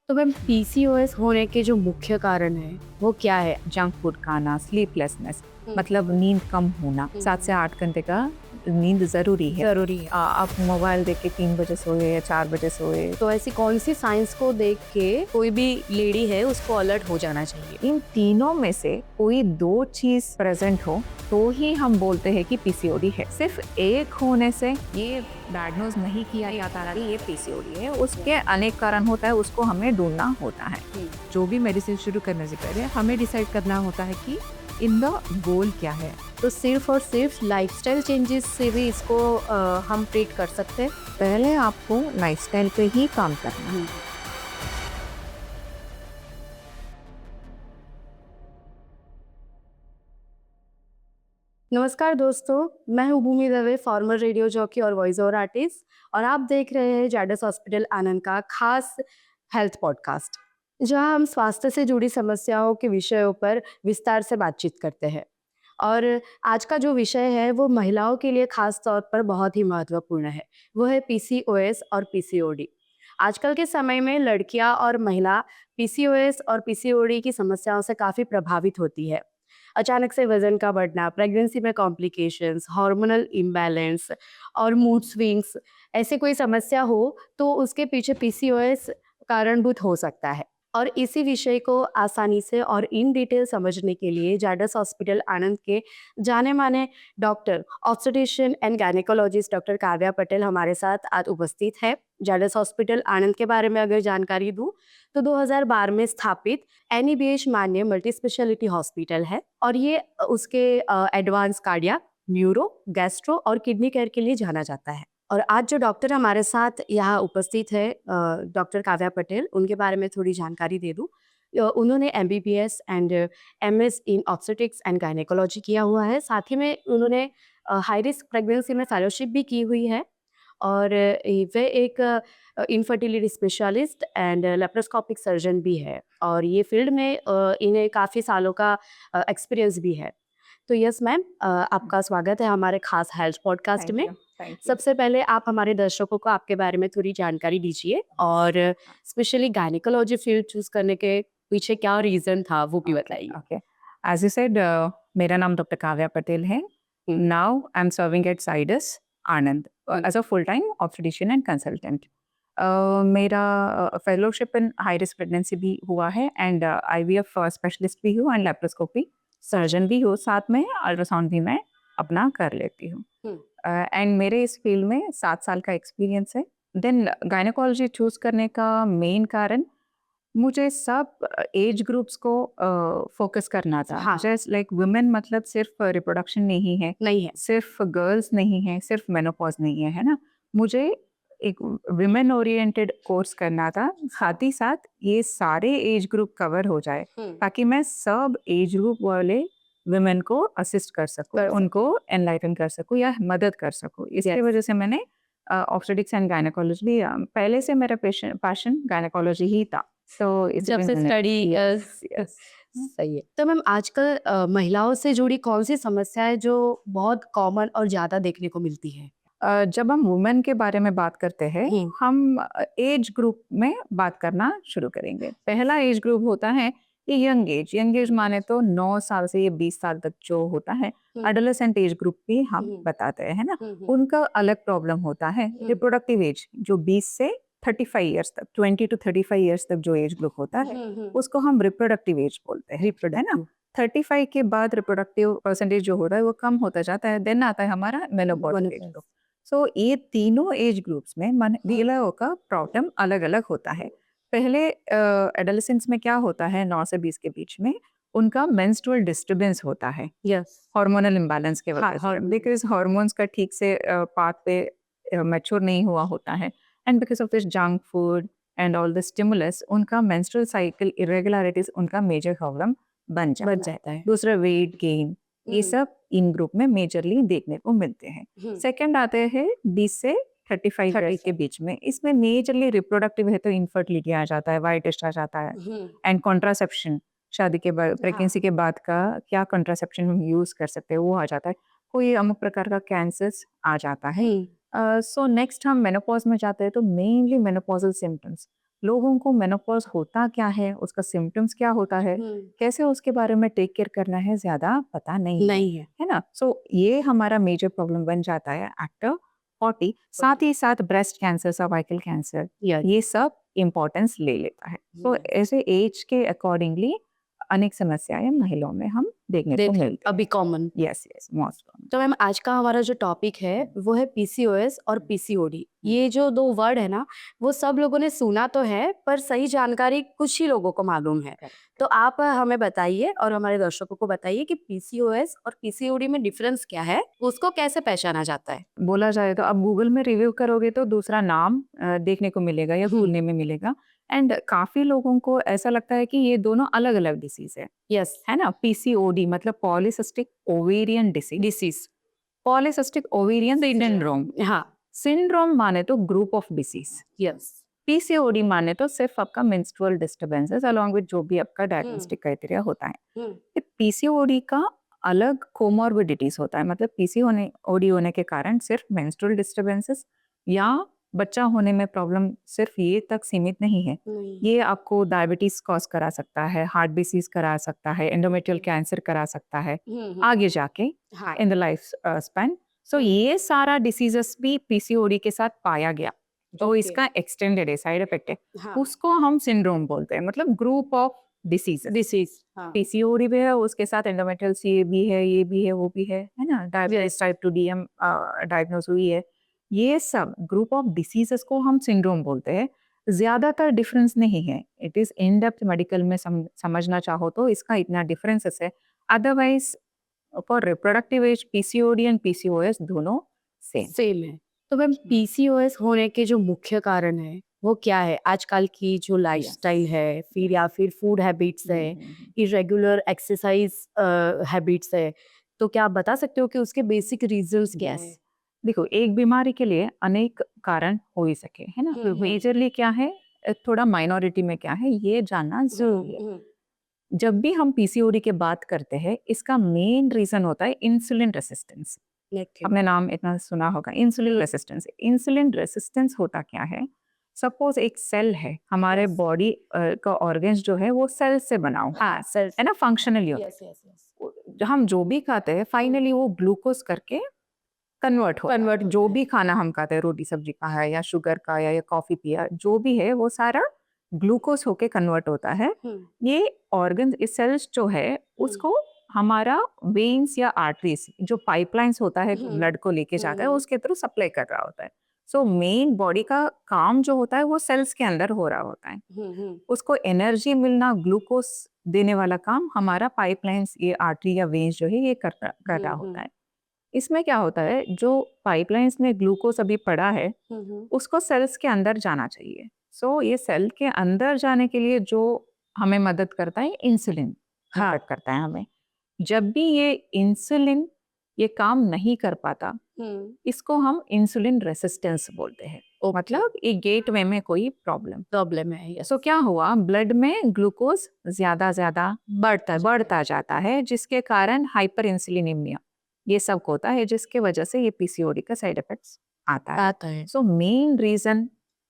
तो ma'am PCOS होने के जो मुख्य कारण है वो क्या है? जंक फूड खाना, स्लीपलेसनेस, हम्म, मतलब नींद कम होना। 7 से 8 घंटे का नींद ज़रूरी है। जरूरी है। आप मोबाइल देख के 3 बजे सोए या 4 बजे सोए, तो ऐसी कौन सी साइंस को देख के कोई भी लेडी है उसको अलर्ट हो जाना चाहिए? इन तीनों में से कोई 2 चीज़ प्रेज़ेंट हो, तो ही हम बोलते हैं कि पीसीओडी है। सिर्फ़ एक होने से ये डायग्नोज़ नहीं किया जाता है कि ये पीसीओडी है। उसके अनेक कारण होता है, उसको हमें ढूँढना होता है। जो भी मेडिसिन शुरू करने से पहले हमें डिसाइड करना होता है कि इनका गोल क्या है। तो सिर्फ और सिर्फ लाइफस्टाइल चेंजेस से भी इसको हम ट्रीट कर सकते हैं। पहले आपको लाइफ़स्टाइल पे ही काम करना है। नमस्कार दोस्तों, मैं हूँ भूमि दवे, फॉर्मर रेडियो जॉकी और वॉइस ओवर आर्टिस्ट, और आप देख रहे हैं जाडस हॉस्पिटल आनंद का खास हेल्थ पॉडकास्ट, जहां हम स्वास्थ्य से जुड़ी समस्याओं के विषयों पर विस्तार से बातचीत करते हैं। और आज का जो विषय है वो महिलाओं के लिए खास तौर पर बहुत ही महत्वपूर्ण है। वो है पीसीओएस और पीसीओडी। आजकल के समय में लड़कियां और महिला पीसीओएस और पीसीओडी की समस्याओं से काफ़ी प्रभावित होती है। अचानक से वजन का बढ़ना, प्रेगनेंसी में कॉम्प्लिकेशंस, हार्मोनल इम्बैलेंस और मूड स्विंग्स, ऐसे कोई समस्या हो तो उसके पीछे पीसीओएस कारणभूत हो सकता है। और इसी विषय को आसानी से और इन डिटेल समझने के लिए जाडस हॉस्पिटल आनंद के जाने माने doctor obstetrician and gynaecologist doctor Kavya Patel हमारे साथ आज उपस्थित है। जाडस हॉस्पिटल आनंद के बारे में अगर जानकारी दूं तो 2012 में स्थापित एनईबीएच मान्य मल्टी स्पेशलिटी हॉस्पिटल है, और ये उसके एडवांस कार्डिया, न्यूरो, गैस्ट्रो और किडनी केयर के लिए जाना जाता है। और आज जो डॉक्टर हमारे साथ यहाँ उपस्थित है, डॉक्टर काव्या पटेल, उनके बारे में थोड़ी जानकारी दे दूँ। उन्होंने MBBS and MS in obstetrics and gynaecology किया हुआ है। साथ ही में उन्होंने हाई रिस्क प्रेगनेंसी में फेलोशिप भी की हुई है। और वे एक infertility specialist and laparoscopic surgeon भी है, और ये फील्ड में इन्हें काफ़ी सालों का एक्सपीरियंस भी है। तो यस मैम, आपका स्वागत है हमारे खास हेल्थ पॉडकास्ट में। Thank you. सबसे पहले आप हमारे दर्शकों को आपके बारे में थोड़ी जानकारी दीजिए, और स्पेशली गायनेकोलॉजी फील्ड चूज करने के पीछे क्या रीजन था वो भी बताइए। ओके, एज़ यू सेड, मेरा नाम डॉक्टर काव्या पटेल है। Now I am serving at Zydus Anand as a full time obstetrician and consultant. मेरा fellowship in high risk pregnancy भी हुआ है, एंड आईवीएफ स्पेशलिस्ट भी हूँ, एंड लैप्रोस्कोपी सर्जन भी हूँ। साथ में अल्ट्रासाउंड भी मैं अपना कर लेती हूँ। एंड मेरे इस फील्ड में 7 साल का एक्सपीरियंस है। देन गायनेकोलॉजी चूज़ करने का मेन कारण, मुझे सब एज ग्रुप्स को फ़ोकस करना था। हाँ। जस्ट लाइक वुमेन, मतलब सिर्फ़ रिप्रोडक्शन नहीं है, नहीं है। सिर्फ़ गर्ल्स नहीं है, सिर्फ़ मेनोपॉज़ नहीं है, है ना? मुझे एक वुमेन ओरिएंटेड कोर्स करना था, साथ ही साथ ये सारे एज ग्रुप कवर हो जाए, ताकि मैं सब एज ग्रुप वाले वुमेन को असिस्ट कर सकूँ, कर सकूँ। उनको एनलाइटन कर सकूँ या मदद कर सकूँ। इसकी Yes. वजह से मैंने ऑब्स्टेट्रिक्स एंड गायनेकोलॉजी लिया। पहले से मेरा पैशन गायनेकोलॉजी ही था। तो इसी जब से मैंने स्टडी यस, यस। सही है। तो मैम आजकल महिलाओं से जुड़ी कौन सी समस्या है जो बहुत कॉमन और ज़्यादा देखने को मिलती है? जब हम वुमेन के बारे में बात करते हैं, हुँ। हम एज ग्रुप में बात करना शुरू करेंगे। पहला एज ग्रुप होता है ये यंग एज। यंग एज माने तो 9 साल से ये 20 साल तक जो होता है, एडोलेसेंट एज ग्रुप भी हम बताते हैं, है ना? उनका अलग प्रॉब्लम होता है। रिप्रोडक्टिव एज जो 20 से 35 इयर्स तक, 20 टू 35 इयर्स तक जो एज ग्रुप होता है, उसको हम रिप्रोडक्टिव एज बोलते हैं, है ना? 35 के बाद रिप्रोडक्टिव परसेंटेज जो हो रहा है वो कम होता जाता है। देन आता है हमारा मेनोपॉज़ल एज ग्रुप। सो ये तीनों एज ग्रुप्स में महिलाओं का प्रॉब्लम अलग-अलग होता है। पहले एडोलेसेंस में क्या होता है, 9 से 20 के बीच में उनका मेंस्ट्रुअल डिस्टर्बेंस होता है, यस। हार्मोनल इम्बैलेंस के हाँ, वजह से, हार्मोन। बिकॉज़ हार्मोन्स का ठीक से पाथ पे मैच्योर नहीं हुआ होता है, and because of this junk food and all the stimulus, उनका मेंस्ट्रुअल साइकिल इरेगुलरिटीज़ उनका मेजर प्रॉब्लम बन बन जाता है। जाता है। दूसरा वेट गेन, ये सब इन ग्रुप में मेजरली देखने को मिलते हैं। सेकंड आते हैं 20 से 35 ईयर्स के बीच में। इसमें मेजरली रिप्रोडक्टिव है तो इनफर्टिलिटी आ जाता है, व्हाइट टेस्ट आ जाता है, एंड कॉन्ट्रासेप्शन, शादी के बाद, प्रेगनेंसी के बाद का क्या कॉन्ट्रासेप्शन हम यूज़ कर सकते हैं वो आ जाता है। कोई अमुक प्रकार का कैंसर्स आ जाता है। सो नेक्स्ट हम मेनोपॉज़ में जाते हैं तो मेनली मेनोपॉज़ल सिम्पटम्स, लोगों को मेनोपॉज होता क्या है, उसका सिम्टम्स क्या होता है, कैसे उसके बारे में टेक केयर करना है, ज्यादा पता नहीं नहीं है। है ना। सो ये हमारा मेजर प्रॉब्लम बन जाता है आफ्टर 40। साथ ही साथ breast cancer, cervical cancer, Yes. ये सब इम्पोर्टेंस ले लेता है। तो Yes. ऐसे एज के अकॉर्डिंगली अनेक समस्याएं महिलाओं में हम देखने को मिलती अभी common. Yes yes, most common. तो मैम आज का हमारा जो टॉपिक है वो है पीसीओएस और पीसीओडी। ये जो दो वर्ड है ना, वो सब लोगों ने सुना तो है पर सही जानकारी कुछ ही लोगों को मालूम है। तो आप हमें बताइए और हमारे दर्शकों को बताइए कि पीसीओएस और पीसीओडी में डिफरेंस क्या है, उसको कैसे पहचाना जाता है। बोला जाए तो अब गूगल में रिव्यू करोगे तो दूसरा नाम देखने को मिलेगा या ढूंढने में मिलेगा। एंड काफी लोगों को ऐसा लगता है कि ये दोनों अलग अलग डिसीज है यस। है ना। पीसीओडी मतलब polycystic ovarian disease, polycystic ovarian syndrome. हाँ। सिंड्रोम माने तो group of disease, yes. PCOD माने तो सिर्फ आपका मेंस्ट्रुअल डिस्टरबेंसेस अलॉन्ग विद जो भी आपका डायग्नोस्टिक क्राइटेरिया होता है। पीसीओडी का अलग कोमॉर्बिडिटीज होता है, मतलब पीसीओडी होने के कारण सिर्फ मेंस्ट्रुअल डिस्टरबेंसेस या बच्चा होने में प्रॉब्लम सिर्फ ये तक सीमित नहीं है। ये आपको डायबिटीज कॉज करा सकता है, हार्ट डिसीज करा सकता है, एंडोमेट्रियल कैंसर करा सकता है आगे जाके इन द लाइफ स्पैन। सो ये सारा डिसीजेस भी पीसीओडी के साथ पाया गया, तो इसका एक्सटेंडेड है, साइड इफेक्ट है, उसको हम सिंड्रोम बोलते हैं, मतलब ग्रुप ऑफ डिसीज। पीसीओडी भी है, उसके साथ एंडोमेट्रियल सी भी है, ये भी है, वो भी है ना, डायबिटीज टाइप 2 डीएम डायग्नोज हुई है। ये सब ग्रुप ऑफ डिसीजेस को हम सिंड्रोम बोलते हैं। ज्यादातर डिफरेंस नहीं है, it is in depth medical में समझना चाहो तो इसका इतना डिफरेंसेस है। Otherwise for reproductive age PCOD and PCOS दोनों सेम है। तो मैम पीसीओएस होने के जो मुख्य कारण है वो क्या है? आजकल की जो लाइफस्टाइल है, फिर या फिर फूड हैबिट्स है, इरेगुलर एक्सरसाइज हैबिट्स है, तो क्या आप बता सकते हो कि उसके बेसिक रीजंस क्या है? देखो, एक बीमारी के लिए अनेक कारण हो ही सके, है ना। मेजरली क्या है, थोड़ा माइनॉरिटी में क्या है, ये जानना जरूरी है। जब भी हम पीसीओडी की बात करते हैं, इसका मेन रीजन होता है इंसुलिन रेसिस्टेंस। आपने नाम इतना सुना होगा, इंसुलिन रेसिस्टेंस। इंसुलिन रेसिस्टेंस होता क्या है, सपोज एक सेल है, हमारे बॉडी का ऑर्गन्स जो है वो सेल से बना हुआ है ना, फंक्शनल यूनिट। हम जो भी खाते हैं फाइनली वो ग्लूकोज करके कन्वर्ट जो भी खाना हम खाते हैं, रोटी सब्जी का है या शुगर का या कॉफी पिया, जो भी है वो सारा ग्लूकोज होके कन्वर्ट होता है। ये ऑर्गन, इस सेल्स जो है उसको हमारा वेन्स या आर्टरीज, जो पाइपलाइंस होता है ब्लड को लेके जाता है, उसके थ्रू सप्लाई कर रहा होता है। सो मेन बॉडी का काम जो होता है वो सेल्स के अंदर हो रहा होता है। उसको एनर्जी मिलना, ग्लूकोज देने वाला काम हमारा पाइपलाइंस, ये आर्टरी या वेन्स जो है ये कर रहा होता है। इसमें क्या होता है, जो पाइपलाइंस में ग्लूकोज अभी पड़ा है उसको सेल्स के अंदर जाना चाहिए। सो ये सेल के अंदर जाने के लिए जो हमें मदद करता है, इंसुलिन मदद करता है हमें। जब भी ये इंसुलिन ये काम नहीं कर पाता, इसको हम इंसुलिन रेसिस्टेंस बोलते हैं। मतलब एक गेटवे में कोई प्रॉब्लम है। सो क्या हुआ, ब्लड में ग्लूकोज ज्यादा बढ़ता जाता है, जिसके कारण हाइपर इंसुलिनीमिया ये सब होता है, जिसके वजह से ये पीसीओडी का साइड इफेक्ट्स आता है। सो मेन रीजन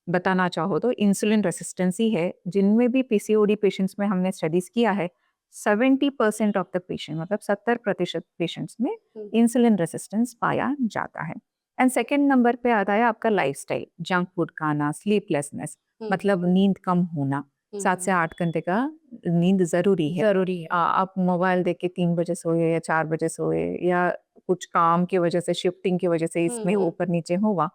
बताना चाहो तो इंसुलिन रेसिस्टेंस ही है। जिनमें भी पीसीओडी पेशेंट्स में हमने स्टडीज किया है, 70% ऑफ द पेशेंट, मतलब 70% पेशेंट्स में इंसुलिन रेसिस्टेंस पाया जाता है। एंड सेकेंड नंबर पे आता है आपका लाइफस्टाइल, जंक फूड खाना, स्लीपलेसनेस, मतलब नींद कम होना। 7 से 8 घंटे का नींद जरूरी है। आप मोबाइल देख के 3 बजे सोए या 4 बजे सोए, या कुछ काम की वजह से, शिफ्टिंग की वजह से इसमें ऊपर नीचे हुआ,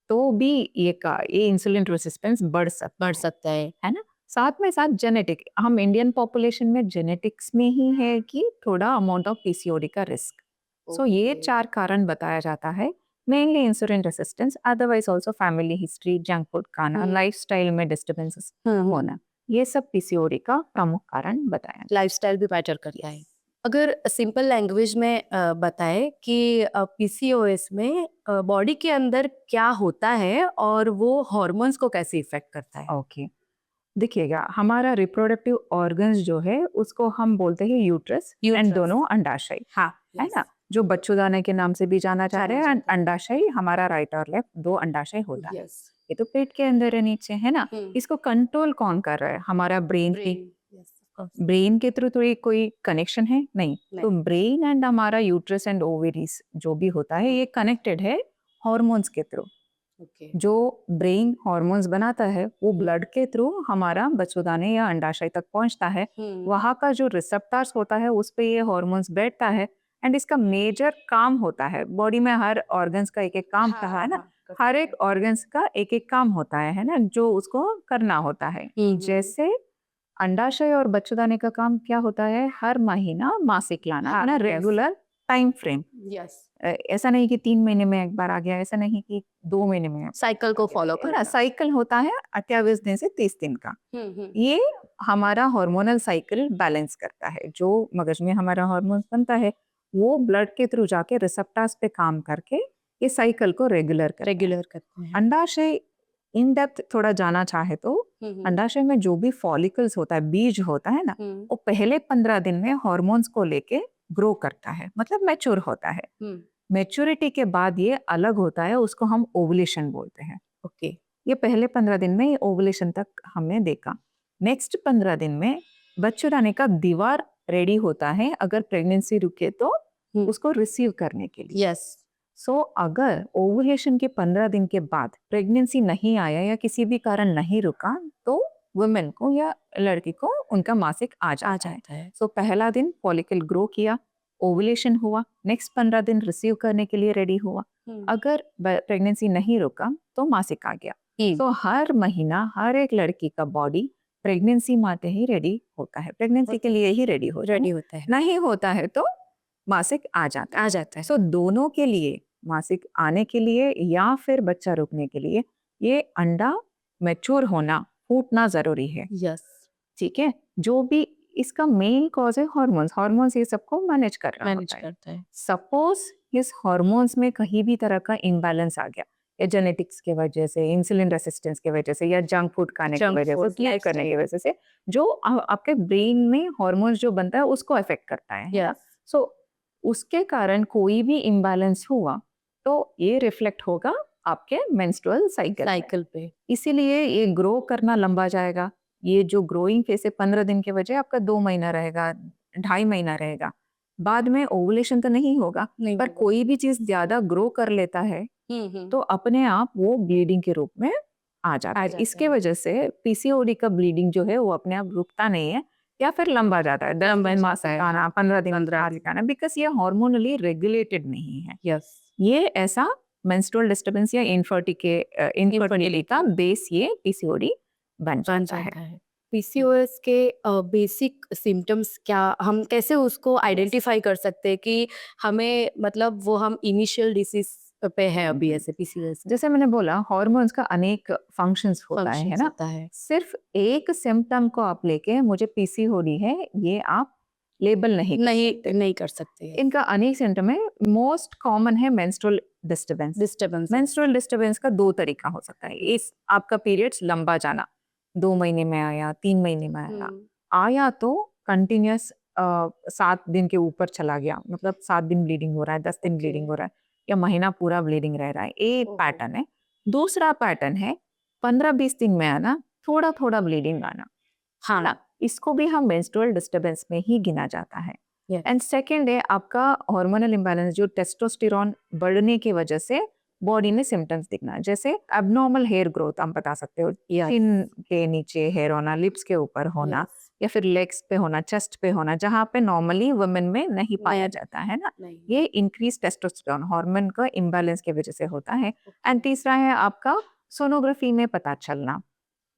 तो भी ये इंसुलिन रेसिस्टेंस बढ़ सकता है ना। साथ में साथ जेनेटिक, हम इंडियन पॉपुलेशन में जेनेटिक्स में ही है कि थोड़ा अमाउंट ऑफ पीसीओडी का रिस्क। सो ये 4 कारण बताया जाता है, mainly insulin resistance, otherwise also family history, junk food खाना, लाइफस्टाइल में डिस्टर्बेंसेस होना, ये सब पीसीओडी का प्रमुख कारण बताया। लाइफस्टाइल भी मैटर करता है। अगर सिंपल लैंग्वेज में बताएं कि पीसीओएस में बॉडी के अंदर क्या होता है और वो हार्मोन्स को कैसे इफेक्ट करता है? ओके, देखिएगा, हमारा रिप्रोडक्टिव ऑर्गन्स जो है उसको हम बोलते हैं यूट्रस एंड दोनों अंडाशय, है ना, जो बच्चोदानी के नाम से भी जाना चाह रहे हैं। अंडाशय हमारा राइट और लेफ्ट 2 अंडाशय होता है। ये तो पेट के अंदर है नीचे, है ना? इसको कंट्रोल कौन कर रहा है? हमारा ब्रेन ब्रेन के थ्रू थोड़ी कोई कनेक्शन है नहीं। तो ब्रेन एंड हमारा यूट्रस एंड ओवेरीज जो भी होता है ये कनेक्टेड है हॉर्मोन्स के थ्रू। जो ब्रेन हॉर्मोन्स बनाता है वो ब्लड के थ्रू हमारा बच्चेदानी या अंडाशय तक पहुंचता है। वहां का जो रिसेप्टर्स होता है उस पे ये हॉर्मोन्स बैठता है एंड इसका मेजर काम होता है। बॉडी में हर ऑर्गन्स का एक एक काम कहा है ना, हर एक ऑर्गन्स का एक एक काम होता है ना, जो उसको करना होता है। जैसे अंडाशय और बच्चेदानी का काम क्या होता है? हर महीना मासिक लाना है ना, रेगुलर टाइम फ्रेम। ऐसा नहीं कि 3 महीने में एक बार आ गया, ऐसा नहीं कि 2 महीने में। साइकिल को फॉलो करना। साइकिल होता है 28 दिन से 30 दिन का। ये हमारा हार्मोनल साइकिल बैलेंस करता है। जो मगज में हमारा हार्मोन बनता है वो ब्लड के थ्रू जाके रिसेप्टर्स पे काम करके ये साइकिल को रेगुलर करते हैं। अंडाशय इन डेप्थ थोड़ा जाना चाहे तो अंडाशय में जो भी फॉलिकल्स होता है, बीज होता है ना, वो पहले 15 दिन में हॉर्मोन्स को लेके ग्रो करता है, मतलब मैच्योर होता है। मैच्योरिटी के बाद ये अलग होता है, उसको हम ओवुलेशन बोलते हैं। ओके, ये पहले 15 दिन में ये ओवुलेशन तक हमने देखा। नेक्स्ट 15 दिन में बच्चेदानी का दीवार रेडी होता है अगर प्रेगनेंसी रुके तो उसको रिसीव करने के लिए। सो अगर ओवुलेशन के 15 दिन के बाद प्रेगनेंसी नहीं आया या किसी भी कारण नहीं रुका तो वुमेन को या लड़की को उनका मासिक आ जाता है। सो पहला दिन फॉलिकल ग्रो किया, ओवुलेशन हुआ, नेक्स्ट 15 दिन रिसीव करने के लिए रेडी हुआ। अगर प्रेगनेंसी नहीं रुका तो मासिक आ गया। तो हर महीना हर एक लड़की का बॉडी प्रेगनेंसी माते ही रेडी होता है, प्रेगनेंसी के लिए ही रेडी होता है। नहीं होता है तो मासिक आ जाता है। सो दोनों के लिए, मासिक आने के लिए या फिर बच्चा रुकने के लिए, ये अंडा मैच्योर होना, फूटना जरूरी है। ठीक है। जो भी इसका मेन कॉज है हार्मोन्स ये सबको मैनेज करता है। सपोज इस हार्मोन्स में कहीं भी तरह का इम्बैलेंस आ गया, या जेनेटिक्स के वजह से, इंसुलिन रेसिस्टेंस के वजह से, या जंक फूड खाने की वजह से, प्ले करने की वजह से, जो आपके ब्रेन में हार्मोन्स जो बनता है उसको अफेक्ट करता है। सो उसके कारण कोई भी इम्बैलेंस हुआ तो ये रिफ्लेक्ट होगा आपके मेंस्ट्रुअल साइकिल पे। इसीलिए ये ग्रो करना लंबा जाएगा। ये जो ग्रोइंग फेज है 15 दिन के वजह आपका 2 महीना रहेगा, 2.5 महीना रहेगा। बाद में ओवुलेशन तो नहीं होगा, पर कोई भी चीज ज्यादा ग्रो कर लेता है तो अपने आप वो ब्लीडिंग के रूप में आ जाता है। इसके वजह से पीसीओडी का ब्लीडिंग जो है वो अपने आप रुकता नहीं है या फिर लंबा जाता है, 10 मासिक आना, 15 दिन मासिक आना, बिकॉज ये हार्मोनली रेगुलेटेड नहीं है। ये ऐसा मेंस्ट्रुअल डिस्टर्बेंस या इनफर्टिलिटी का बेस ये पीसीओडी बन जाता है। पीसीओएस के बेसिक सिम्टम्स क्या, हम कैसे उसको आइडेंटिफाई कर सकते हैं कि हमें, मतलब वो हम इनिशियल डिसीज पे है अभी ऐसे पीसीओएस? जैसे मैंने बोला हार्मोन्स का अनेक फंक्शंस होता है ना, सिर्फ एक सिम्टम को आप लेके मुझे पीसीओडी है ये आप लेबल नहीं कर सकते। इनका अनेक सिम्टम है। मोस्ट कॉमन है मेंस्ट्रुअल डिस्टर्बेंस। मेंस्ट्रुअल डिस्टर्बेंस का 2 तरीका हो सकता है। एक आपका पीरियड्स लंबा जाना, 2 महीने में आया, 3 महीने में आया तो कंटिन्यूस 7 दिन के ऊपर चला गया, मतलब 7 दिन ब्लीडिंग हो रहा है, 10 दिन ब्लीडिंग हो रहा है, या महीना पूरा ब्लीडिंग रह रहा है, एक पैटर्न है। दूसरा पैटर्न है 15-20 दिन में आना, थोड़ा थोड़ा ब्लीडिंग आना। हाँ, इसको भी हम मेंस्ट्रुअल डिस्टर्बेंस में ही गिना जाता है। एंड सेकेंड है आपका हार्मोनल इम्बैलेंस, जो टेस्टोस्टेरोन बढ़ने की वजह से बॉडी में सिम्टम्स दिखना, जैसे एबनॉर्मल हेयर ग्रोथ आप बता सकते हो, चिन के नीचे हेयर होना, लिप्स के ऊपर होना, या फिर लेग्स पे होना, चेस्ट पे होना, जहाँ पे नॉर्मली वुमेन में नहीं पाया जाता है ना। ये इंक्रीज टेस्टोस्टेरोन हार्मोन का इम्बैलेंस की वजह से होता है। एंड तीसरा है आपका सोनोग्राफी में पता चलना।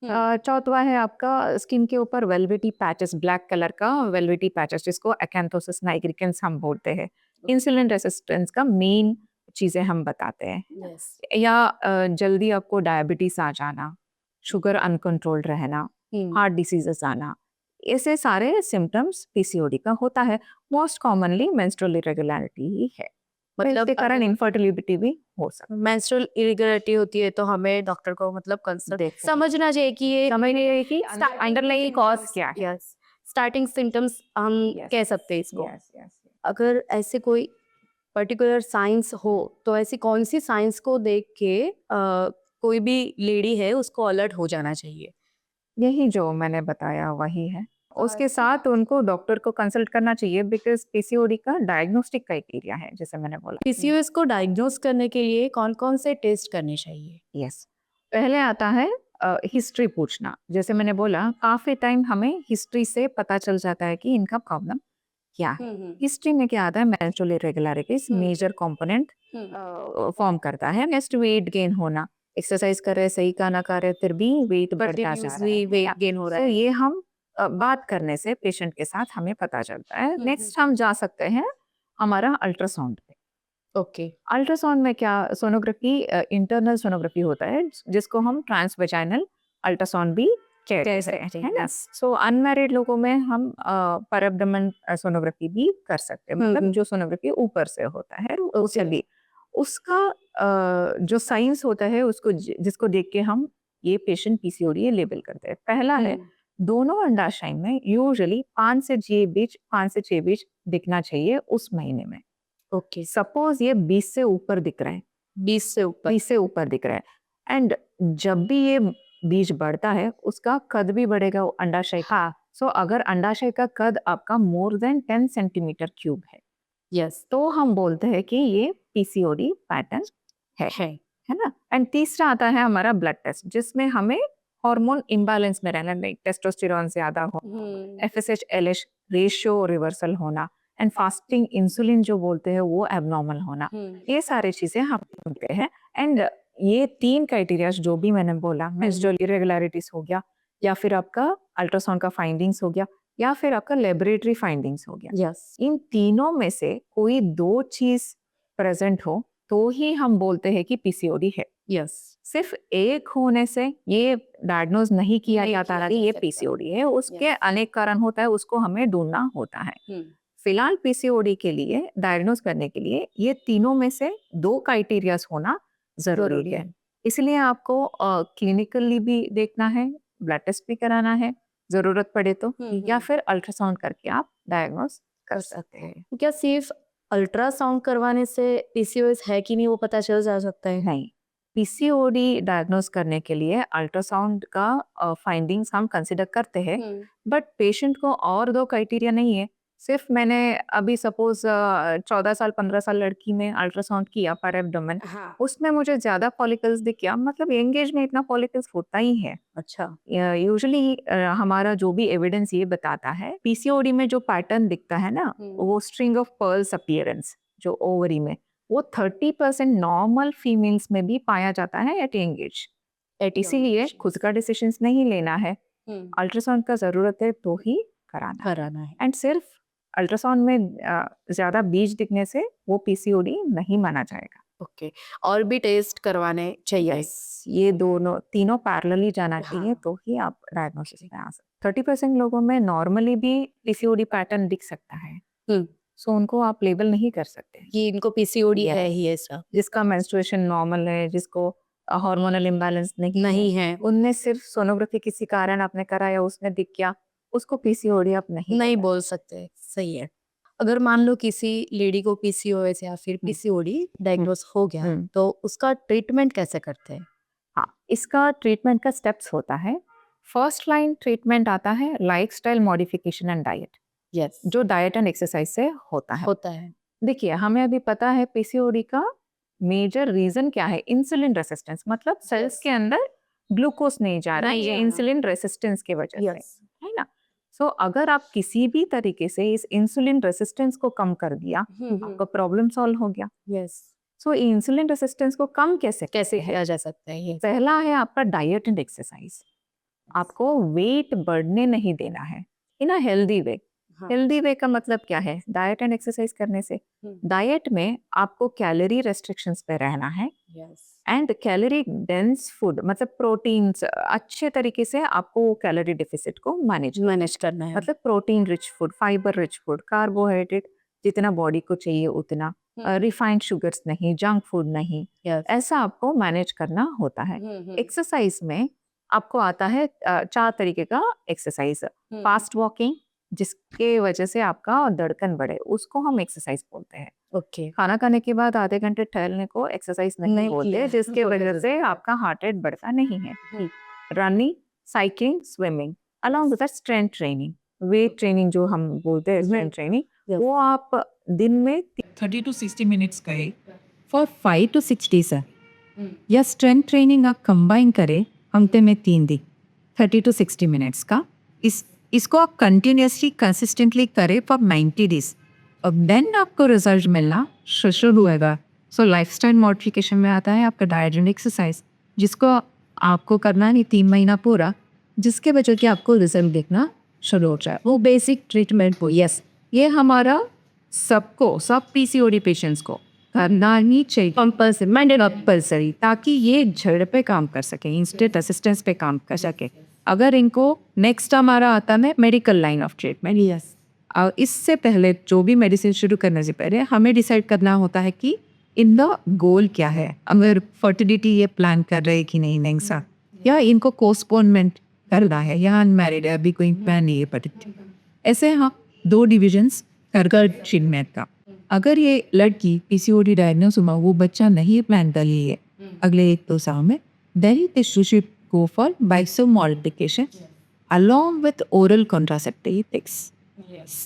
चौथा है आपका स्किन के ऊपर वेलवेटी पैचेस, ब्लैक कलर का वेलवेटी पैचेस, जिसको अकैंथोसिस नाइग्रिकेंस हम बोलते हैं। इंसुलिन रेसिस्टेंस का मेन चीजें हम बताते हैं। या जल्दी आपको डायबिटीज आ जाना, शुगर अनकंट्रोल्ड रहना, हार्ट डिसीजेस आना, ऐसे सारे सिम्टम्स पीसीओडी का होता है। मोस्ट कॉमनली मेंस्ट्रुअल इरेगुलरिटी ही है, मतलब इसके कारण इनफर्टिलिटी भी हो सकती है। मेंस्ट्रुअल इरेगुलरिटी होती है तो हमें डॉक्टर को मतलब कंसल्ट समझना चाहिए कि अंडरलाइंग कॉज क्या है। स्टार्टिंग सिम्टम्स हम कह सकते हैं इसको। अगर ऐसे कोई पर्टिकुलर साइंस हो तो ऐसी कौन सी साइंस को देख के कोई भी लेडी है उसको अलर्ट हो जाना चाहिए। यही जो मैंने बताया वही है। उसके अच्छा। साथ उनको डॉक्टर को कंसल्ट करना चाहिए बिकॉज़ पीसीओडी का डायग्नोस्टिक क्राइटेरिया है, जैसे मैंने बोला। पीसीओएस को डायग्नोस करने के लिए कौन-कौन से टेस्ट करने चाहिए? यस, पहले आता है हिस्ट्री पूछना। जैसे मैंने बोला काफ़ी टाइम हमें हिस्ट्री से पता चल जाता है कि इनका प्रॉब्लम क्या है। हिस्ट्री में क्या आता है, menstrual irregularities major component form करता है। नेक्स्ट वेट गेन होना, एक्सरसाइज कर रहे सही का ना कर रहे फिर भी वेट बढ़ता जा रहा है। कंटिन्यूअसली वेट गेन हो रहा तो है। ये हम बात करने से पेशेंट के साथ हमें पता चलता है। नेक्स्ट हम जा सकते हैं हमारा अल्ट्रासाउंड पे। ओके। अल्ट्रासाउंड में क्या इंटरनल सोनोग्राफी होता है जिसको हम ट्रांसवेजाइनल अल्ट्रासाउंड भी कह कहते सकते हैं, हैं, है ना? yes। सो अनमैरिड लोगों में हम पर एब्डोमेन सोनोग्राफी भी कर सकते हैं, मतलब जो सोनोग्राफी ऊपर से होता है उसे भी। उसका जो साइंस होता है उसको जिसको देख के हम ये पेशेंट पीसीओडी लेबल करते हैं। पहला है दोनों अंडाशय में यूजुअली 5 से 6 बीज दिखना चाहिए उस महीने में। ओके। सपोज ये 20 से ऊपर दिख रहा है, 20 से ऊपर। 20 से ऊपर दिख रहा है एंड जब भी ये बीज बढ़ता है उसका कद भी बढ़ेगा अंडाशय का। हाँ। सो अगर अंडाशय का कद आपका मोर देन 10 सेंटीमीटर क्यूब है यस। तो हम बोलते हैं कि ये पीसीओडी पैटर्न है ना? एंड तीसरा आता है हमारा ब्लड टेस्ट जिसमें हमें हार्मोन इम्बैलेंस में रहना, नहीं टेस्टोस्टेरोन ज्यादा हो, एफएसएच एलएच रेशियो रिवर्सल होना एंड फास्टिंग इंसुलिन जो बोलते हैं वो एबनॉर्मल होना, ये सारी चीजें हम ढूंढते हैं। एंड ये 3 क्राइटेरिया जो भी मैंने बोला, मेंस्ट्रुअल इरेगुलरिटीज हो गया या फिर आपका अल्ट्रासाउंड का फाइंडिंग्स हो गया या फिर आपका लेबोरेटरी फाइंडिंग्स हो गया, यस। इन तीनों में से कोई 2 चीज प्रेजेंट हो तो ही हम बोलते हैं कि पीसीओडी है। यस। सिर्फ एक होने से ये डायग्नोज नहीं किया नहीं जाता किया कि जा ये सकता। पीसीओडी है, उसके अनेक कारण होता है, उसको हमें ढूंढना होता है। फिलहाल पीसीओडी के लिए डायग्नोज करने के लिए ये तीनों में से 2 क्राइटेरियाज होना जरूरी है। इसलिए आपको क्लिनिकली भी देखना है, ब्लड टेस्ट भी कराना है जरूरत पड़े तो, या फिर अल्ट्रासाउंड करके आप डायग्नोज कर सकते हैं। क्या सिर्फ अल्ट्रासाउंड करवाने से पीसीओएस है कि नहीं वो पता चल जा सकता है? नहीं, पीसीओडी डायग्नोज करने के लिए अल्ट्रासाउंड का फाइंडिंग्स हम कंसिडर करते हैं, बट पेशेंट को और 2 क्राइटेरिया नहीं है। सिर्फ मैंने अभी सपोज 14 साल 15 साल लड़की में अल्ट्रासाउंड किया पर एब्डोमेन, हाँ। उसमें मुझे ज्यादा फॉलिकल्स दिख गया, मतलब यंग एज में इतना फॉलिकल्स होता ही है। अच्छा। यूजुअली हमारा जो भी एविडेंस ये बताता है पीसीओडी में जो पैटर्न दिखता है ना, वो स्ट्रिंग ऑफ पर्ल्स अपीयरेंस जो ओवरी में, वो 30% नॉर्मल फीमेल्स में भी पाया जाता है एट यंग एज। इसीलिए खुद का डिसीजंस नहीं लेना है, अल्ट्रासाउंड का जरूरत है तो ही कराना है। एंड सिर्फ अल्ट्रासाउंड में ज्यादा बीज दिखने से वो पीसीओडी नहीं माना जाएगा। ओके। और भी टेस्ट करवाने चाहिए? यस, ये तीनों पैरेलली जाना चाहिए तो ही आप डायग्नोसिस में आ सकते। 30% लोगों में नॉर्मली भी पीसीओडी पैटर्न दिख सकता है, सो उनको आप लेबल नहीं कर सकते कि इनको पीसीओडी है ही ऐसा। जिसका मेंस्ट्रुएशन नॉर्मल है, जिसको हार्मोनल इम्बैलेंस नहीं है, उनने सिर्फ सोनोग्राफी किसी कारण आपने कराया उसमें दिख गया, उसको पीसीओडी आप नहीं बोल सकते। सही है। अगर मान लो किसी लेडी को पीसीओएस या फिर पीसीओडी डायग्नोस हो गया तो उसका ट्रीटमेंट कैसे करते हैं? हाँ, इसका ट्रीटमेंट का स्टेप्स होता है। फर्स्ट लाइन ट्रीटमेंट आता है lifestyle modification and diet, yes. जो डाइट एंड एक्सरसाइज से होता है। देखिए, हमें अभी पता है पीसीओडी का मेजर रीजन क्या है, इंसुलिन रेसिस्टेंस, मतलब सेल्स के अंदर ग्लूकोज नहीं जा रहा है, ये इंसुलिन रेसिस्टेंस की वजह से है ना। सो अगर आप किसी भी तरीके से इस इंसुलिन रेसिस्टेंस को कम कर दिया, आपका प्रॉब्लम सॉल्व हो गया। यस। सो इंसुलिन रेसिस्टेंस को कम कैसे किया जा सकता है? पहला है आपका डाइट एंड एक्सरसाइज। आपको वेट बढ़ने नहीं देना है इन a healthy way. Healthy way का मतलब क्या है? डाइट एंड एक्सरसाइज करने से डाइट में आपको कैलोरी रेस्ट्रिक्शंस पे रहना है एंड कैलोरी डेंस फूड, मतलब प्रोटीन्स अच्छे तरीके से आपको कैलोरी डेफिसिट को मैनेज करना है, मतलब protein rich food, fibre rich food, carbohydrate जितना बॉडी को चाहिए उतना, रिफाइंड शुगर्स नहीं, जंक फूड नहीं, ऐसा आपको मैनेज करना होता है। एक्सरसाइज में आपको आता है 4 तरीके का एक्सरसाइज, फास्ट वॉकिंग, जिसके वजह से आपका धड़कन बढ़े, उसको हम एक्सरसाइज बोलते हैं। ओके। खाना खाने के बाद आधे घंटे टहलने को एक्सरसाइज नहीं नहीं बोलते, किया। जिसके वजह से आपका हार्ट रेट बढ़ता नहीं है। Running, cycling, swimming along with strength training, weight training जो हम बोलते हैं स्ट्रेंथ ट्रेनिंग, Yes. वो आप दिन में 30 to 60 minutes करें फॉर 5 to 6 days है, या स्ट्रेंथ ट्रेनिंग आप कंबाइन करें हफ्ते में 3 दिन 30 to 60 मिनट्स का। इसको आप कंटिन्यूसली कंसिस्टेंटली करें फॉर 90 डेज, अब देन आपको रिजल्ट मिलना शुरू होएगा। सो लाइफस्टाइल मॉडिफिकेशन में आता है आपका डाइट एंड एक्सरसाइज, जिसको आपको करना नहीं 3 महीना पूरा, जिसके वजह से आपको रिजल्ट देखना शुरू हो जाए। वो बेसिक ट्रीटमेंट हो, यस ये हमारा सबको, सब पीसीओडी पेशेंट्स को करना ही चाहिए कंपल्सरी, कंपल्सरी, ताकि ये जड़ पे काम कर सके, इंस्टेंट असिस्टेंस पे काम कर सके। अगर इनको नेक्स्ट हमारा आता है medical line of treatment, yes. इससे पहले जो भी मेडिसिन शुरू करने से पहले हमें डिसाइड करना होता है कि इनका गोल क्या है। अगर फर्टिलिटी ये प्लान कर रहे हैं कि नहीं नहीं सर, या इनको पोस्टपोनमेंट करना है, या अनमैरिड है अभी कोई प्लान नहीं है फर्टिलिटी, ऐसे हाँ 2 डिविजन्स कर ट्रीटमेंट का। अगर ये लड़की पीसीओडी डायग्नोस हुआ, वो बच्चा नहीं प्लान कर रही है अगले 1-2 साल में, then they should go for बाइसो modification along with oral contraceptives,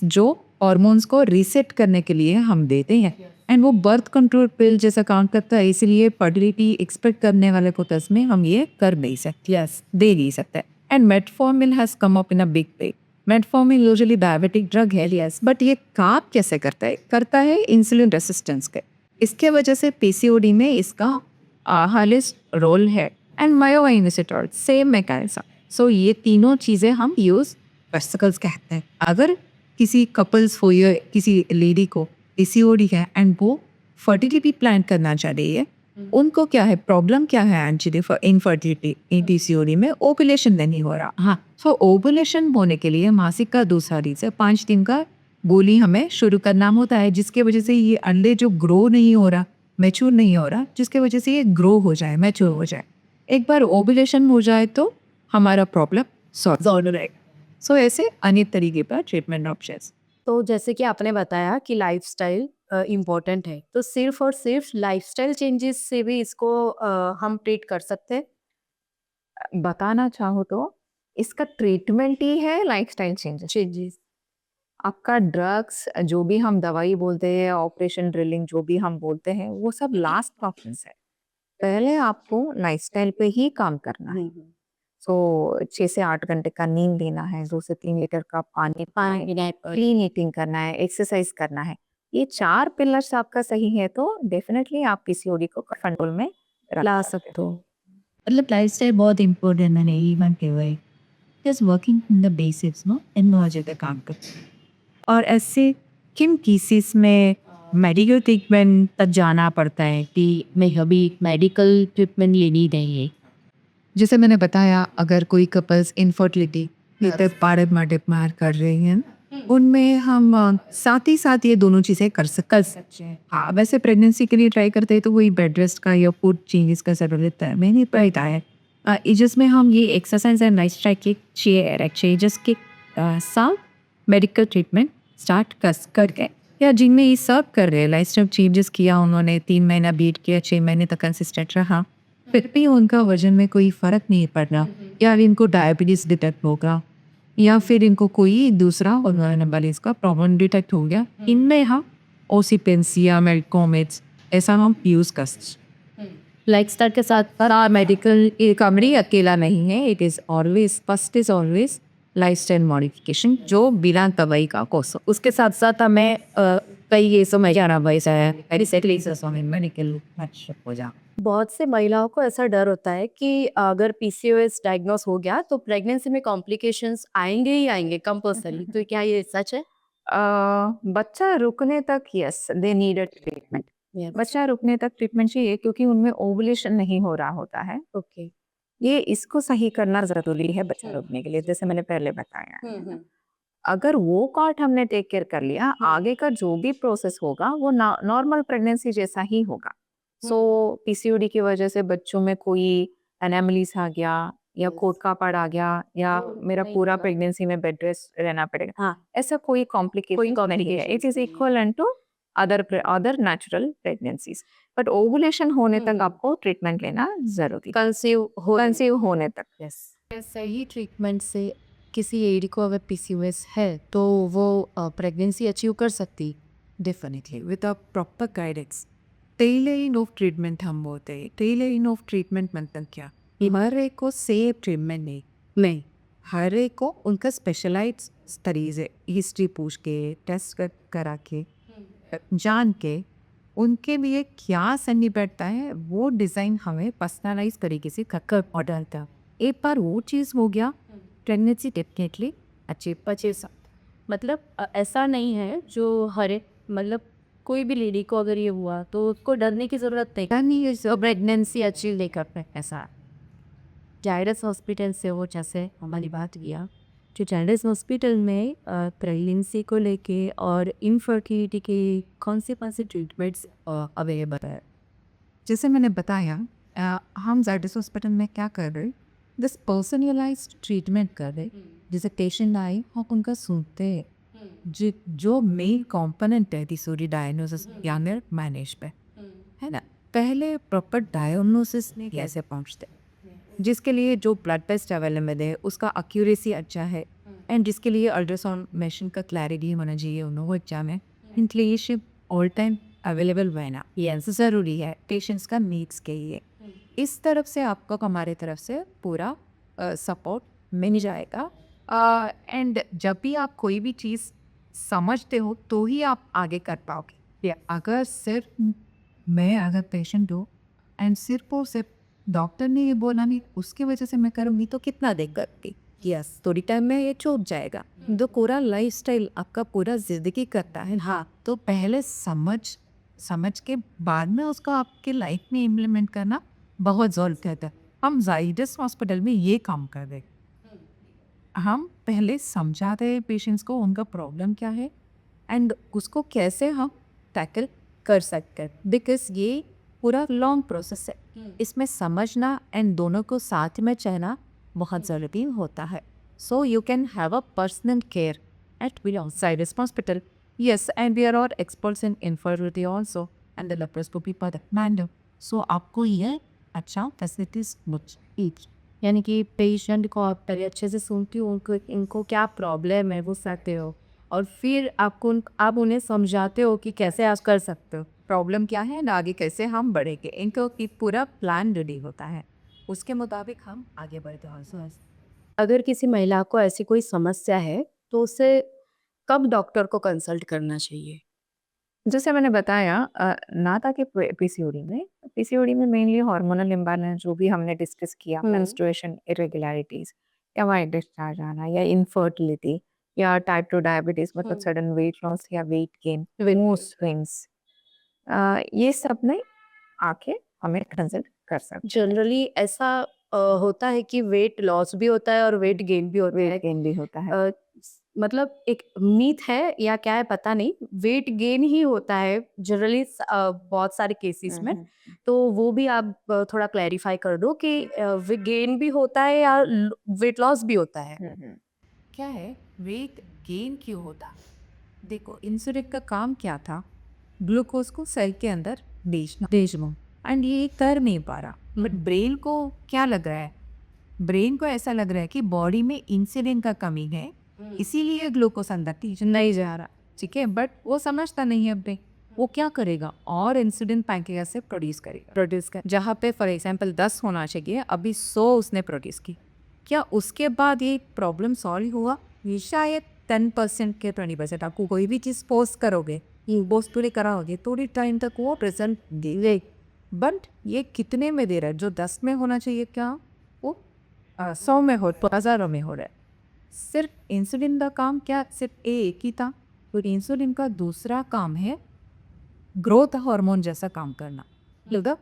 जो हॉर्मोन्स को रीसेट करने के लिए हम देते हैं। एंड वो बर्थ कंट्रोल पिल जैसा काम करता है, इसलिए फर्टिलिटी एक्सपेक्ट करने वाले को तस में हम ये कर नहीं सकते, यस। दे नहीं सकते। And metformin has come up in a big way. Metformin usually diabetic drug है, यस, बट ये काम कैसे करता है? करता है इंसुलिन रेसिस्टेंस के। इसके वजह से पीसीओडी में इसका हाईएस्ट रोल है। And myoinositol same mechanism. So ये तीनों चीज़ें हम यूज़ वेसिकल्स कहते हैं। अगर किसी कपल्स को या किसी लेडी को पीसीओडी है एंड वो फर्टिलिटी प्लान करना चाह रही है, उनको क्या है प्रॉब्लम, क्या है actually for infertility in PCOD में? ओवुलेशन नहीं हो रहा। हाँ, सो ओवुलेशन होने के लिए मासिक का दूसरा दिन से 5 दिन का गोली हमें शुरू करना होता है, जिसके वजह से ये अंडे जो ग्रो नहीं हो रहा, मैच्योर नहीं हो रहा, जिसके वजह से ये ग्रो हो जाए, मैच्योर हो जाए। एक बार ओवुलेशन हो जाए तो हमारा प्रॉब्लम सॉल्व हो रहेगा। सो ऐसे अनेक तरीके पर ट्रीटमेंट ऑप्शंस। तो जैसे कि आपने बताया कि लाइफस्टाइल इम्पोर्टेंट है, तो सिर्फ और सिर्फ लाइफस्टाइल चेंजेस से भी इसको हम ट्रीट कर सकते हैं? बताना चाहो तो इसका ट्रीटमेंट ही है लाइफस्टाइल चेंजेस। चेंजेस। आपका ड्रग्स जो भी हम दवाई बोलते हैं, ऑपरेशन ड्रिलिंग जो भी हम बोलते हैं, वो सब लास्ट ऑप्शन है। पहले आपको लाइफस्टाइल पे ही काम करना है। सो 6 से 8 घंटे का नींद लेना है, 2 से 3 लीटर का पानी पीना है, क्लीन ईटिंग करना है, एक्सरसाइज करना है। ये 4 पिलर्स आपका सही है तो डेफिनेटली आप पीसीओडी को कंट्रोल में ला रख सकते हो। मतलब लाइफस्टाइल बहुत इम्पोर्टेंट है, नहीं मन के वही just working in the basics no इन बहुत ज़्यादा काम करते हैं। और ऐसे किन केसेस में मेडिकल ट्रीटमेंट तक जाना पड़ता है कि मैं अभी मेडिकल ट्रीटमेंट लेनी नहीं है। जैसे मैंने बताया, अगर कोई कपल्स इनफर्टिलिटी पारद मार कर रहे हैं, उनमें हम साथ ही साथ ये दोनों चीज़ें कर सकते हैं। हाँ, वैसे प्रेगनेंसी के लिए ट्राई करते हैं तो वही बेड रेस्ट का या फूड चेंजेस का ज़रूरत है। मैंने बताया जिसमें हम ये एक्सरसाइज एंड लाइफस्टाइल के चेंजेस के साथ मेडिकल ट्रीटमेंट स्टार्ट करके, या जिनमें ये सब कर रहे हैं लाइफस्टाइल चेंजेस किया उन्होंने, 3 महीना बीट किया, 6 महीने तक कंसिस्टेंट रहा, फिर भी उनका वजन में कोई फ़र्क नहीं पड़ रहा, या इनको डायबिटीज़ डिटेक्ट होगा, या फिर इनको कोई दूसरा और नंबर इसका प्रॉब्लम डिटेक्ट हो गया, इनमें हम ओसीपेंसी या मेडिकोमेट्स ऐसा हम यूज़ कर सकते। लाइफस्टाइल के साथ मेडिकल रिकवरी अकेला नहीं है, it is always first is always lifestyle modification जो बिना दवाई का कोर्स। उसके साथ साथ हमें कई केसों में क्या नाम मेडिकल हो जा। बहुत से महिलाओं को ऐसा डर होता है कि अगर पीसीओएस डायग्नोस हो गया तो प्रेगनेंसी में कॉम्प्लिकेशंस आएंगे ही आएंगे कंपल्सरी, तो क्या ये सच है? बच्चा रुकने तक yes they need a treatment. Yes. बच्चा रुकने तक ट्रीटमेंट चाहिए क्योंकि उनमें ओवुलेशन नहीं हो रहा होता है। ओके। ये इसको सही करना जरूरी है बच्चा रुकने के लिए, जैसे मैंने पहले बताया। अगर वो पार्ट हमने टेक केयर कर लिया, आगे का जो भी प्रोसेस होगा वो नॉर्मल प्रेगनेंसी जैसा ही होगा। सो पीसीओडी की वजह से बच्चों में कोई एनामलीज आ गया, या Yes. कोट का पड़ आ गया या तो मेरा नहीं पूरा होगा। प्रेगनेंसी में बेड रेस्ट रहना पड़ेगा, हाँ, ऐसा कोई कॉम्प्लिकेशन नहीं है. इट इज complications नहीं है। Equal to other natural pregnancies. But ovulation होने तक आपको ट्रीटमेंट लेना जरूरी है. कंसीव होने तक. यस. सही ट्रीटमेंट से किसी लेडी को अगर पीसीओएस है तो वो प्रेगनेंसी अचीव कर सकती। Definitely, with a proper guidance. Tailoring of treatment हम बोलते हैं. Tailoring of treatment मतलब क्या? हर एक को सेम ट्रीटमेंट नहीं, हर एक को उनका स्पेशलाइज स्टडीज है, हिस्ट्री पूछ के, टेस्ट करा के, जान के उनके लिए क्या सही बैठता है वो डिज़ाइन हमें पर्सनलाइज तरीके से कर ऑर्डर था. एक बार वो चीज़ हो गया, प्रेगनेंसी डेफिनेटली अच्छे मतलब ऐसा नहीं है जो हर एक मतलब कोई भी लेडी को अगर ये हुआ तो उसको डरने की ज़रूरत नहीं प्रेगनेंसी अचीव नहीं कर पाए ऐसा। जायडस हॉस्पिटल से वो जैसे हमारी बात किया जो जायडस हॉस्पिटल में प्रेगनेंसी को लेके और इनफर्टिलिटी के कौन से ट्रीटमेंट्स अवेलेबल है। जैसे मैंने बताया हम जायडस हॉस्पिटल में क्या कर रहे हैं, दिस पर्सनलाइज्ड ट्रीटमेंट कर रहे हैं. जैसे पेशेंट आए हम उनका सुनते हैं, जो मेन कंपोनेंट है दिसोरी डायग्नोसिस या मैनेज पे है ना. पहले प्रॉपर डायग्नोसिस में कैसे पहुंचते, जिसके लिए जो ब्लड टेस्ट अवेलेबल है उसका एक्यूरेसी अच्छा है एंड जिसके लिए अल्ट्रासाउंड मशीन का क्लैरिटी होना चाहिए उन्होंने एग्जाम है. इनके लिए ये ऑल टाइम अवेलेबल रहना ये ज़रूरी है पेशेंट्स का नीड्स के लिए. इस तरफ से आपको हमारे तरफ से पूरा सपोर्ट मिल जाएगा. एंड जब भी आप कोई भी चीज़ समझते हो तो ही आप आगे कर पाओगे. अगर सिर्फ मैं अगर पेशेंट हूँ एंड सिर्फ और सिर्फ डॉक्टर ने ये बोला नहीं उसकी वजह से मैं करूँगी तो कितना देख करती. यस, थोड़ी टाइम में ये छूट जाएगा. तो पूरा लाइफस्टाइल आपका पूरा जिंदगी करता है. हाँ, तो पहले समझ के बाद में उसको आपके लाइफ में इम्प्लीमेंट करना बहुत ज़रूरत है. हम जायडस हॉस्पिटल में ये काम कर रहे हैं. हम पहले समझाते हैं पेशेंट्स को उनका प्रॉब्लम क्या है एंड उसको कैसे हम टैकल कर सकते हैं. बिकॉज ये पूरा लॉन्ग प्रोसेस है, इसमें समझना एंड दोनों को साथ में चलना बहुत ज़रूरी होता है. So you can have a personal care at Zydus hospital. Yes, and we are all experts in infertility also and the laparoscopy पर मैंडम. सो आपको ये अच्छा फैसिलिटीज मुझ यानी कि पेशेंट को आप पहले अच्छे से सुनती हो उनको इनको क्या प्रॉब्लम है वो सकते हो और फिर आप उन्हें समझाते हो कि कैसे आप कर सकते हो, प्रॉब्लम क्या है ना आगे कैसे हम बढ़ेंगे. इनको की पूरा प्लान रेडी होता है, उसके मुताबिक हम आगे बढ़ते हैं. अगर किसी महिला को ऐसी कोई समस्या है तो उसे कब डॉक्टर को कंसल्ट करना चाहिए। जैसे मैंने बताया नाता के पीसीओडी में मेनली हार्मोनल इम्बैलेंस जो भी हमने डिस्कस किया, मेंस्ट्रुएशन इरेगुलरिटीज या वाइट डिस्चार्ज आना या इनफर्टिलिटी या टाइप 2 डायबिटीज मतलब सडन वेट लॉस या वेट गेन, मूड स्विंग्स, ये सब में आके हमें कंसल्ट कर सकते जनरली ऐसा होता है कि वेट लॉस भी होता है और वेट गेन भी होता है। वेट गेन भी होता है। मतलब एक मीथ है या क्या है पता नहीं, वेट गेन ही होता है जनरली बहुत सारे केसेस में। तो वो भी आप थोड़ा क्लैरिफाई कर दो कि गेन भी होता है या वेट लॉस भी होता है। क्या है वेट गेन क्यों होता. देखो इंसुलिन का काम क्या था, ग्लूकोज को सेल के अंदर भेजना एंड ये कर नहीं पा रहा. बट ब्रेन को क्या लग रहा है, ब्रेन को ऐसा लग रहा है कि बॉडी में इंसुलिन का कमी है इसीलिए ग्लूकोज अंदर नहीं जा रहा. ठीक है, बट वो समझता नहीं है ब्रेन. वो क्या करेगा और इंसुलिन पैंक्रियास से प्रोड्यूस कर जहाँ पे फॉर एग्जांपल 10 होना चाहिए अभी 100 उसने प्रोड्यूस की. क्या उसके बाद ये प्रॉब्लम सॉल्व हुआ? ये शायद 10% के 20%. आपको कोई भी चीज़ पोस्ट करोगे पोस्ट पूरे कराओगे थोड़ी टाइम तक वो प्रेजेंट दे, बट ये कितने में दे रहा है? जो 10 में होना चाहिए क्या वो 100 में हो, 1000 में हो रहा है. सिर्फ इंसुलिन का काम क्या सिर्फ एक ही था? तो इंसुलिन का दूसरा काम है ग्रोथ हार्मोन जैसा काम करना, मतलब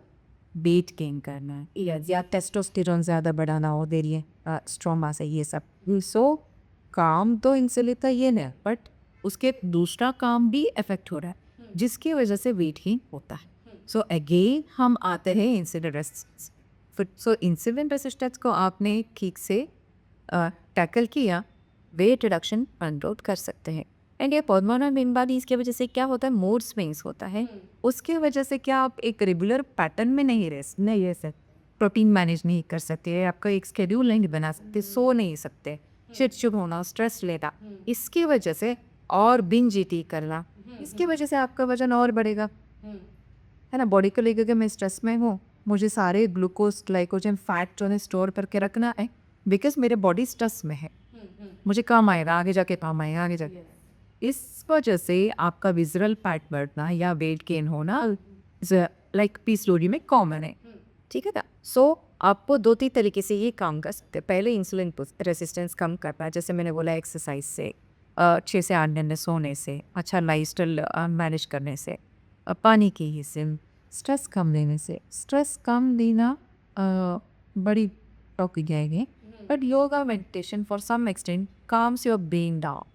वेट गेन करना है या टेस्टोस्टेरोन ज़्यादा बढ़ाना हो दे रही है स्ट्रोमा से ये सब. सो काम तो इंसुलिन का ये नहीं, बट उसके दूसरा काम भी इफेक्ट हो रहा है जिसकी वजह से वेट गेन होता है. सो अगेन हम आते हैं इंसुलिन रेजिस्टेंस. सो इंसुलिन रेसिस्टेंस को आपने ठीक से टैकल किया, वेट रिडक्शन कंट्रोल कर सकते हैं। एंड ये हार्मोनल इम्बैलेंस की वजह से क्या होता है, मूड स्विंग्स होता है, उसके वजह से क्या आप एक रेगुलर पैटर्न में नहीं रह सकते, प्रोटीन मैनेज नहीं कर सकते, आपका एक स्केड्यूल नहीं बना सकते, सो नहीं सकते, चिड़चिड़ होना, स्ट्रेस लेना, इसकी वजह से और बिंज ईटिंग करना, इसकी वजह से आपका वजन और बढ़ेगा, है ना। बॉडी को लेकर के मैं स्ट्रेस में हूँ, मुझे सारे ग्लूकोज ग्लाइकोजन फैट जो है स्टोर करके रखना है, बिकॉज मेरे बॉडी स्ट्रेस में है, मुझे काम आएगा, आगे जाके काम आएगा, आगे जाके। इस वजह से आपका विजरल फैट बढ़ना या वेट गेन होना लाइक पीसीओडी में कॉमन है, ठीक है ना। सो आपको 2-3 तरीके से ये काम कर सकते हैं। पहले इंसुलिन रेसिस्टेंस कम करना है, जैसे मैंने बोला एक्सरसाइज से, 6 से 8 घंटे सोने से, अच्छा लाइफस्टाइल मैनेज करने से, पानी की हिस्से, स्ट्रेस कम लेने से। स्ट्रेस कम लेना बड़ी टॉपिक है, but yoga meditation for some extent calms your brain down.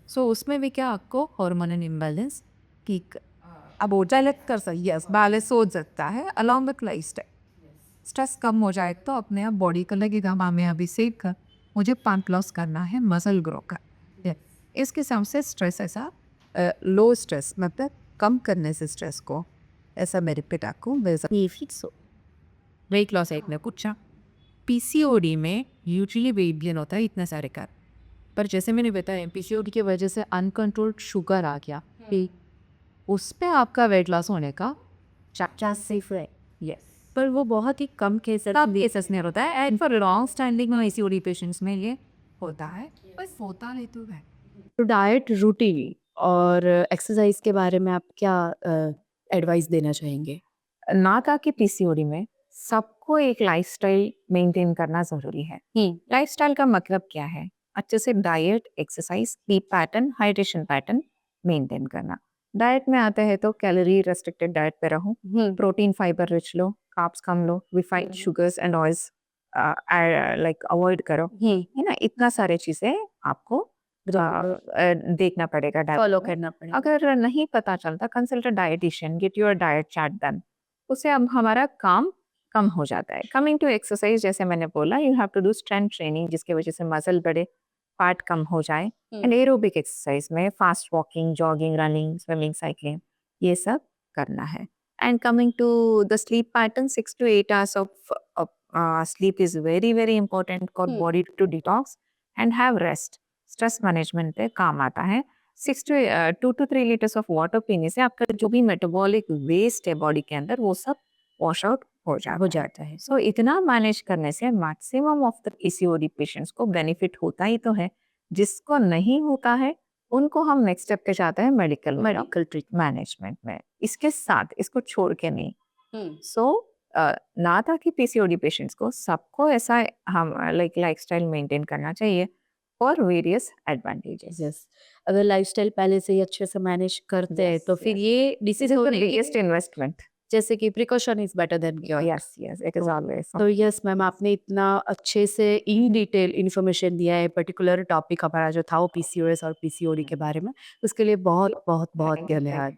So उसमें भी क्या आपको हार्मोनल इम्बैलेंस ठीक अब हो जाए कर सकती है, बैलेंस हो सकता है अलॉन्ग विथ लाइफस्टाइल। स्ट्रेस कम हो जाए तो अपने आप बॉडी को लगेगा हाँ मैं अभी सीख कर मुझे फैट लॉस करना है, मसल ग्रो कर। इसके हिसाब से स्ट्रेस ऐसा लो स्ट्रेस मतलब कम करने से स्ट्रेस को ऐसा मेरे पिता को वेट लॉस है इतना कुछ। पीसीओडी में यूजुअली वेट गेन होता है इतने सारे का, पर जैसे मैंने बताया पीसीओडी की वजह से अनकंट्रोल्ड शुगर आ गया, उस पे आपका वेट लॉस होने का चांस सेफ है, यस, पर वो बहुत ही कम केसेस में होता है। And for long standing PCOD patients में ये होता है, बस होता नहीं तो है। तो डाइट रूटीन और एक्सरसाइज के बारे में आप क्या एडवाइस देना चाहेंगे? ना था कि पीसीओडी में सबको एक लाइफस्टाइल मेंटेन करना ज़रूरी है। लाइफस्टाइल का मतलब क्या है? अच्छे से diet, exercise, sleep pattern, hydration pattern maintain करना। डाइट में आता है तो कैलोरी रेस्ट्रिक्टेड डाइट पे रहो, protein fibre rich low, carbs come low, refined sugars and oils like avoid करो, है ना। इतना सारे चीज़ें आपको देखना पड़ेगा, डाइट फॉलो करना पड़ेगा। अगर नहीं पता चलता consult a dietitian, get your diet chart done, उससे अब हमारा काम कम हो जाता है। कमिंग टू एक्सरसाइज, जैसे मैंने बोला you have to do strength training जिसकी वजह से मसल बढ़े, फैट कम हो जाए। एंड एरोबिक एक्सरसाइज में fast walking, jogging, running, swimming, cycling, ये सब करना है। And coming to the sleep pattern, 6 to 8 hours of sleep is very very important for body to detox and have rest. Stress management पे काम आता है। 2 to 3 litres of water पीने से आपका जो भी मेटाबॉलिक वेस्ट है बॉडी के अंदर वो सब वॉश आउट हो जाता है। सो इतना मैनेज करने से maximum of the PCOD patients को बेनिफिट होता ही तो है। जिसको नहीं होता है उनको हम नेक्स्ट स्टेप पे जाते हैं मेडिकल ट्रीटमेंट मैनेजमेंट में, इसके साथ इसको छोड़ के नहीं। सो ना था कि पीसीओडी पेशेंट्स को सबको ऐसा हम लाइफस्टाइल मेंटेन करना चाहिए फॉर वेरियस एडवांटेजेस। यस, अगर लाइफस्टाइल पहले से ही अच्छे से मैनेज करते हैं तो फिर ये डिसीजन बिगेस्ट इन्वेस्टमेंट, जैसे कि precaution is better than cure. Yes it is always. तो यस मैम, आपने इतना अच्छे से इन डिटेल इन्फॉर्मेशन दिया है पर्टिकुलर टॉपिक हमारा जो था वो पीसीओएस और पीसीओडी के बारे में, उसके लिए बहुत बहुत बहुत धन्यवाद।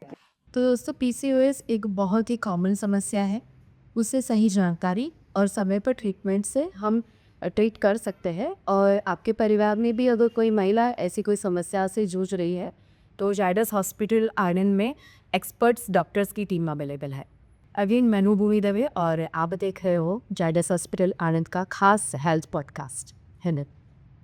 तो दोस्तों पीसीओएस एक बहुत ही कॉमन समस्या है, उससे सही जानकारी और समय पर ट्रीटमेंट से हम ट्रीट कर सकते हैं। और आपके परिवार में भी अगर कोई महिला ऐसी कोई समस्या से जूझ रही है तो जायडस हॉस्पिटल आनंद में एक्सपर्ट्स डॉक्टर्स की टीम अवेलेबल है। अगेन मैं भूमि दवे और आप देख रहे हो जायडस हॉस्पिटल आनंद का खास हेल्थ पॉडकास्ट है ना।